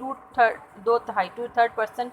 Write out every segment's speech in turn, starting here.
2/3%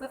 5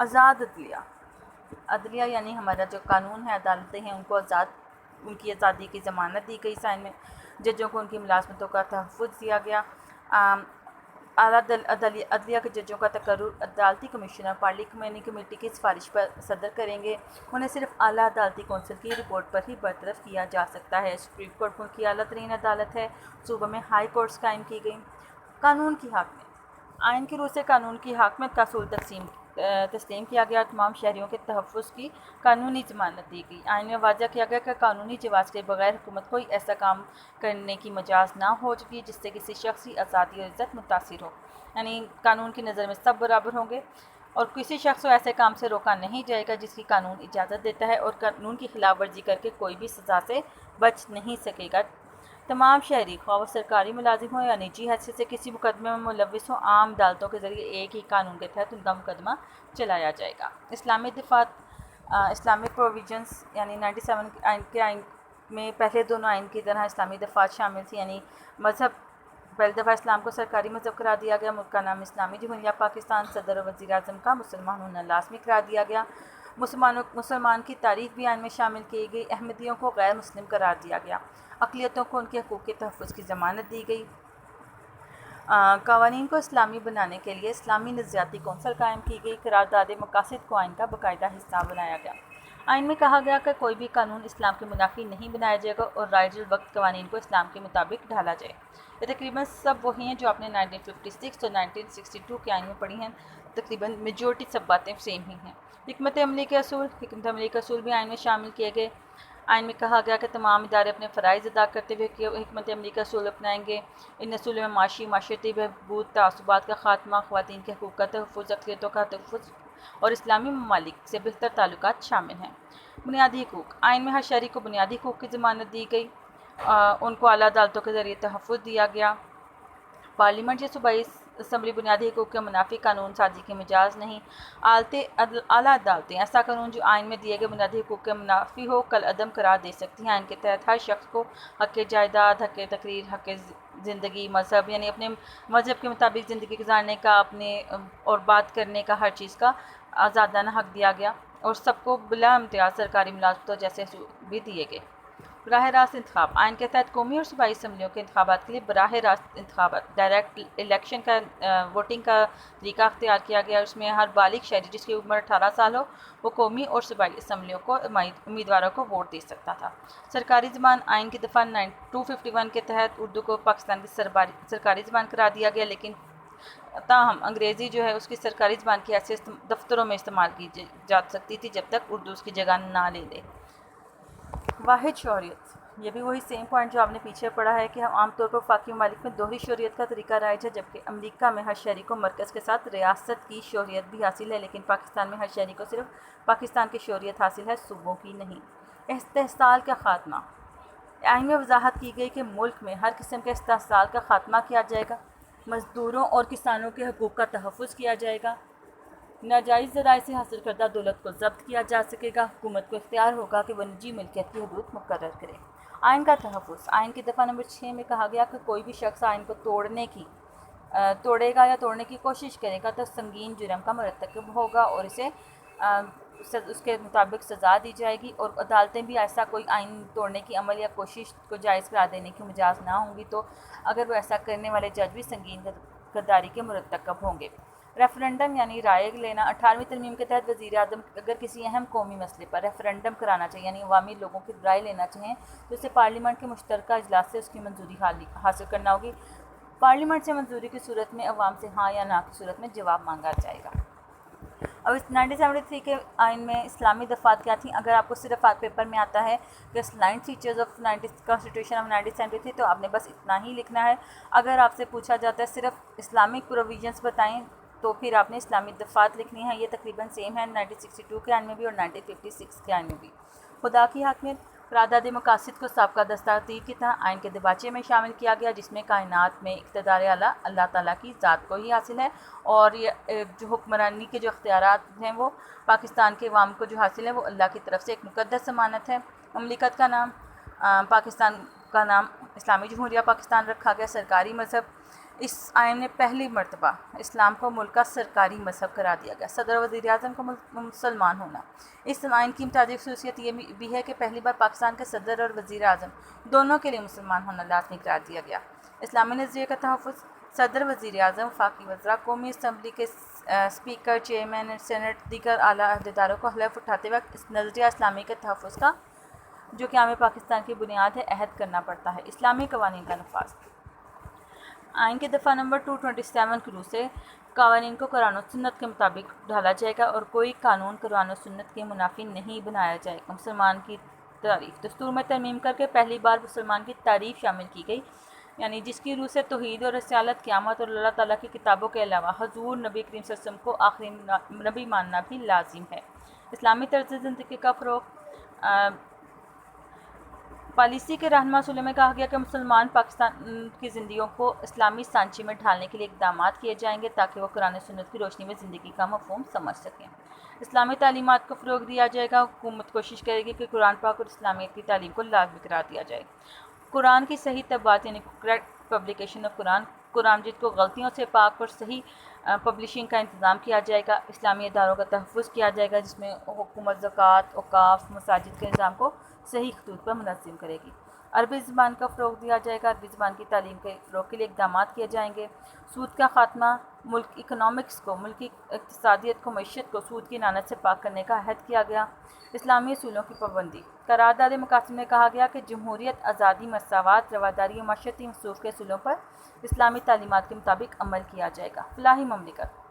آزاد عدلیہ یعنی ہمارا جو قانون ہے، عدالتیں ہیں، ان کو ان کی آزادی کی ضمانت دی گئی سائن میں، ججوں کو ان کی ملازمتوں کا تحفظ دیا گیا، اعلیٰ عدلیہ کے ججوں کا تقرر عدالتی کمشنر پارلیمانی کمیٹی کی سفارش پر صدر کریں گے، انہیں صرف اعلیٰ عدالتی کونسل کی رپورٹ پر ہی برطرف کیا جا سکتا ہے۔ سپریم کورٹ ملک کی اعلیٰ ترین عدالت ہے، صوبوں میں ہائی کورٹس قائم کی گئیں۔ قانون کی حاکمیت، آئین کی روح سے قانون کی حاکمیت کا اصول تسلیم کیا گیا، تمام شہریوں کے تحفظ کی قانونی ضمانت دی گئی۔ آئین میں واضح کیا گیا کہ قانونی جواز کے بغیر حکومت کوئی ایسا کام کرنے کی مجاز نہ ہوگی جس سے کسی شخص کی آزادی اور عزت متاثر ہو، یعنی قانون کی نظر میں سب برابر ہوں گے اور کسی شخص کو ایسے کام سے روکا نہیں جائے گا جس کی قانون اجازت دیتا ہے، اور قانون کی خلاف ورزی کر کے کوئی بھی سزا سے بچ نہیں سکے گا۔ تمام شہری، خواہ وہ سرکاری ملازم ہوں یا نجی حیثیت سے کسی مقدمے میں ملوث ہوں، عام عدالتوں کے ذریعے ایک ہی قانون کے تحت ان کا مقدمہ چلایا جائے گا۔ اسلامی دفاع، اسلامک پروویژنز یعنی 97 کے آئین میں پہلے دونوں آئین کی طرح اسلامی دفاع شامل تھی، یعنی مذہب، پہلی دفعہ اسلام کو سرکاری مذہب قرار دیا گیا، ملک کا نام اسلامی جمہوریہ پاکستان، صدر اور وزیر اعظم کا مسلمان ہونا لازمی قرار دیا گیا، مسلمان کی تاریخ بھی آئین میں شامل کی گئی، احمدیوں کو غیر مسلم قرار دیا گیا، اقلیتوں کو ان کے حقوق کے تحفظ کی ضمانت دی گئی۔ قوانین کو اسلامی بنانے کے لیے اسلامی نظریاتی کونسل قائم کی گئی، قرارداد مقاصد کو آئین کا باقاعدہ حصہ بنایا گیا۔ آئین میں کہا گیا کہ کوئی بھی قانون اسلام کے منافی نہیں بنایا جائے گا اور رائج الوقت قوانین کو اسلام کے مطابق ڈھالا جائے۔ یہ تقریباً سب وہی ہیں جو آپ نے 1956 اور 1962 کے آئین میں پڑھی ہیں، تقریباً میجورٹی سب باتیں سیم ہی ہیں۔ حکمت عملی کے اصول بھی آئین میں شامل کیے گئے۔ آئین میں کہا گیا کہ تمام ادارے اپنے فرائض ادا کرتے ہوئے حکمت عملی کا اصول اپنائیں گے۔ ان اصولوں میں معاشرتی بہبود، تعصبات کا خاتمہ، خواتین کے حقوق کا تحفظ، اقلیتوں کا تحفظ اور اسلامی ممالک سے بہتر تعلقات شامل ہیں۔ بنیادی حقوق، آئین میں ہر شہری کو بنیادی حقوق کی ضمانت دی گئی، ان کو اعلیٰ عدالتوں کے ذریعے تحفظ دیا گیا۔ پارلیمنٹ یا صوبائی اسمبلی بنیادی حقوق کے منافی قانون سازی کی مجاز نہیں۔ اعلیٰ عدالتیں ایسا قانون جو آئین میں دیے گئے بنیادی حقوق کے منافی ہو کالعدم قرار دے سکتی ہیں۔ آئین کے تحت ہر شخص کو حق جائیداد، حق تقریر، حق زندگی، مذہب یعنی اپنے مذہب کے مطابق زندگی گزارنے کا، اپنے اور بات کرنے کا، ہر چیز کا آزادانہ حق دیا گیا، اور سب کو بلا امتیاز سرکاری ملازمتوں جیسے حقوق بھی دیے گئے۔ براہ راست انتخاب، آئین کے تحت قومی اور صوبائی اسمبلیوں کے انتخابات کے لیے براہ راست انتخابات، ڈائریکٹ الیکشن کا ووٹنگ کا طریقہ اختیار کیا گیا۔ اس میں ہر بالغ شہری جس کی عمر 18 سال ہو وہ قومی اور صوبائی اسمبلیوں کو امیدواروں کو ووٹ دے سکتا تھا۔ سرکاری زبان، آئین کی دفعہ 251 کے تحت اردو کو پاکستان کی سرکاری زبان قرار دیا گیا، لیکن تاہم انگریزی جو ہے اس کی سرکاری زبان کی حیثیت دفتروں میں استعمال کی جا سکتی تھی جب تک اردو اس کی جگہ نہ لے لے۔ واحد شہریت، یہ بھی وہی سیم پوائنٹ جو آپ نے پیچھے پڑھا ہے کہ عام طور پر وفاقی ممالک میں دوہری شہریت کا طریقہ رائج ہے، جبکہ امریکہ میں ہر شہری کو مرکز کے ساتھ ریاست کی شہریت بھی حاصل ہے، لیکن پاکستان میں ہر شہری کو صرف پاکستان کی شہریت حاصل ہے، صوبوں کی نہیں۔ استحصال کا خاتمہ، آئین میں وضاحت کی گئی کہ ملک میں ہر قسم کے استحصال کا خاتمہ کیا جائے گا، مزدوروں اور کسانوں کے حقوق کا تحفظ کیا جائے گا، ناجائز ذرائع سے حاصل کردہ دولت کو ضبط کیا جا سکے گا، حکومت کو اختیار ہوگا کہ وہ نجی ملکیت کی حدود مقرر کرے۔ آئین کا تحفظ، آئین کی دفعہ نمبر 6 میں کہا گیا کہ کوئی بھی شخص آئین کو توڑے گا یا توڑنے کی کوشش کرے گا تو سنگین جرم کا مرتکب ہوگا اور اسے اس کے مطابق سزا دی جائے گی، اور عدالتیں بھی ایسا کوئی آئین توڑنے کی عمل یا کوشش کو جائز قرار دینے کی مجاز نہ ہوں گی، تو اگر وہ ایسا کرنے والے جج بھی سنگین غداری کے مرتکب ہوں گے۔ ریفرنڈم یعنی رائے لینا، 18ویں ترمیم کے تحت وزیر اعظم اگر کسی اہم قومی مسئلے پر ریفرنڈم کرانا چاہیے، یعنی عوامی لوگوں کی رائے لینا چاہیں، تو اسے پارلیمنٹ کے مشترکہ اجلاس سے اس کی منظوری حاصل کرنا ہوگی۔ پارلیمنٹ سے منظوری کی صورت میں عوام سے ہاں یا نہ کی صورت میں جواب مانگا جائے گا۔ اب 1973 کے آئین میں اسلامی دفعات کیا تھیں؟ اگر آپ کو صرف پیپر میں آتا ہے کہ 9 فیچرز آف کانسٹیٹیوشن آف 1973 تو آپ نے بس اتنا ہی لکھنا ہے۔ اگر آپ سے پوچھا جاتا ہے صرف اسلامک پروویژنز بتائیں تو پھر آپ نے اسلامی دفعات لکھنی ہے، یہ تقریباً سیم ہے 1962 کے آئین میں بھی اور 1956 کے آئین میں بھی۔ خدا کی حاکمیت، قرارداد مقاصد کو سابقہ دستور کی طرح آئین کے دیباچے میں شامل کیا گیا، جس میں کائنات میں اقتدار اعلیٰ اللہ تعالیٰ کی ذات کو ہی حاصل ہے، اور یہ جو حکمرانی کے جو اختیارات ہیں وہ پاکستان کے عوام کو جو حاصل ہے وہ اللہ کی طرف سے ایک مقدس ضمانت ہے۔ مملکت کا نام اسلامی جمہوریہ پاکستان رکھا گیا۔ سرکاری مذہب اس آئین نے پہلی مرتبہ اسلام کو ملک کا سرکاری مذہب قرار دیا گیا۔ صدر وزیر اعظم کا مسلمان ہونا۔ اس آئین کی امتیازی خصوصیت یہ بھی ہے کہ پہلی بار پاکستان کے صدر اور وزیر اعظم دونوں کے لیے مسلمان ہونا لازمی قرار دیا گیا۔ اسلامی نظریے کا تحفظ۔ صدر، وزیر اعظم، وفاقی وزراء، قومی اسمبلی کے اسپیکر، چیئرمین سینٹ، دیگر اعلیٰ عہدیداروں کو حلف اٹھاتے وقت اس نظریہ اسلامی کے تحفظ کا، جو قیام پاکستان کی بنیاد ہے، عہد کرنا پڑتا ہے۔ اسلامی قوانین کا نفاذ۔ آئین کے دفعہ نمبر 227 کی روح سے قوانین کو قرآن و سنت کے مطابق ڈھالا جائے گا اور کوئی قانون قرآن و سنت کے منافی نہیں بنایا جائے گا۔ مسلمان کی تعریف۔ دستور میں ترمیم کر کے پہلی بار مسلمان کی تعریف شامل کی گئی، یعنی جس کی روح سے توحید اور رسالت، قیامت اور اللہ تعالیٰ کی کتابوں کے علاوہ حضور نبی کریم صلی اللہ علیہ وسلم کو آخری نبی ماننا بھی لازم ہے۔ اسلامی طرز زندگی کا فروغ۔ پالیسی کے رہنما اصولوں میں کہا گیا کہ مسلمان پاکستان کی زندگیوں کو اسلامی سانچے میں ڈھالنے کے لیے اقدامات کیے جائیں گے تاکہ وہ قرآن سنت کی روشنی میں زندگی کا مفہوم سمجھ سکیں۔ اسلامی تعلیمات کو فروغ دیا جائے گا۔ حکومت کوشش کرے گی کہ قرآن پاک اور اسلامیت کی تعلیم کو لازمی قرار دیا جائے۔ قرآن کی صحیح طباعت یعنی کریکٹ پبلیکیشن آف قرآن، قرآن مجید کو غلطیوں سے پاک اور صحیح پبلشنگ کا انتظام کیا جائے گا۔ اسلامی اداروں کا تحفظ کیا جائے گا جس میں حکومت زکوٰۃ، اوقاف، مساجد کے نظام کو صحیح خطوط پر منظم کرے گی۔ عربی زبان کا فروغ دیا جائے گا۔ عربی زبان کی تعلیم کے فروغ کے لیے اقدامات کیے جائیں گے۔ سود کا خاتمہ۔ ملک اکنامکس کو، ملکی اقتصادیت کو، معیشت کو سود کی لعنت سے پاک کرنے کا عہد کیا گیا۔ اسلامی اصولوں کی پابندی۔ قرارداد مقاصد میں کہا گیا کہ جمہوریت، آزادی، مساوات، رواداری اور معاشرتی مصروف کے اصولوں پر اسلامی تعلیمات کے مطابق عمل کیا جائے گا۔ فلاحی مملکت۔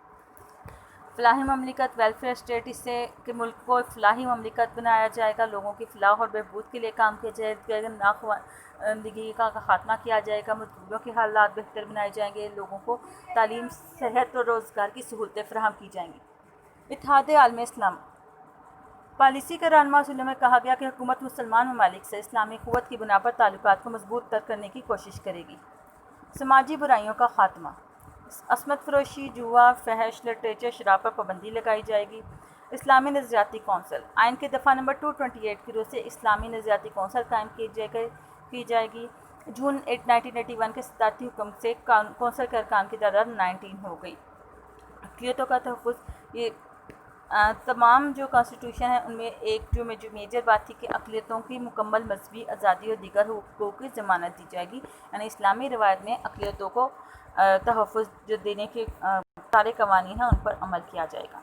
فلاحی مملکت ویلفیئر اسٹیٹ، اس سے کہ ملک کو فلاحی مملکت بنایا جائے گا، لوگوں کی فلاح اور بہبود کے لیے کام کیا جائے گا، ناخواندگی کا خاتمہ کیا جائے گا، مزدوروں کے حالات بہتر بنائے جائیں گے، لوگوں کو تعلیم، صحت اور روزگار کی سہولتیں فراہم کی جائیں گی۔ اتحاد عالم اسلام۔ پالیسی کے رہنما اصولوں میں کہا گیا کہ حکومت مسلمان ممالک سے اسلامی قوت کی بنا پر تعلقات کو مضبوط تر کرنے کی کوشش کرے گی۔ سماجی برائیوں کا خاتمہ۔ عصمت فروشی، جوا، فحش، لٹریچر، شراب پر پابندی لگائی جائے گی۔ اسلامی نظریاتی کونسل۔ آئین کے دفعہ نمبر 228 کی روح سے اسلامی نظریاتی کونسل قائم کی جائے گی۔ جون 1981 کے صدارتی حکم سے کونسل کے ارکان کی تعداد 19 ہو گئی۔ اقلیتوں کا تحفظ۔ یہ تمام جو کانسٹیٹیوشن ہے ان میں ایک جو میجر بات تھی کہ اقلیتوں کی مکمل مذہبی آزادی اور دیگر حقوق کی ضمانت دی جائے گی، یعنی اسلامی روایت میں اقلیتوں کو تحفظ جو دینے کے سارے قوانین ہیں ان پر عمل کیا جائے گا۔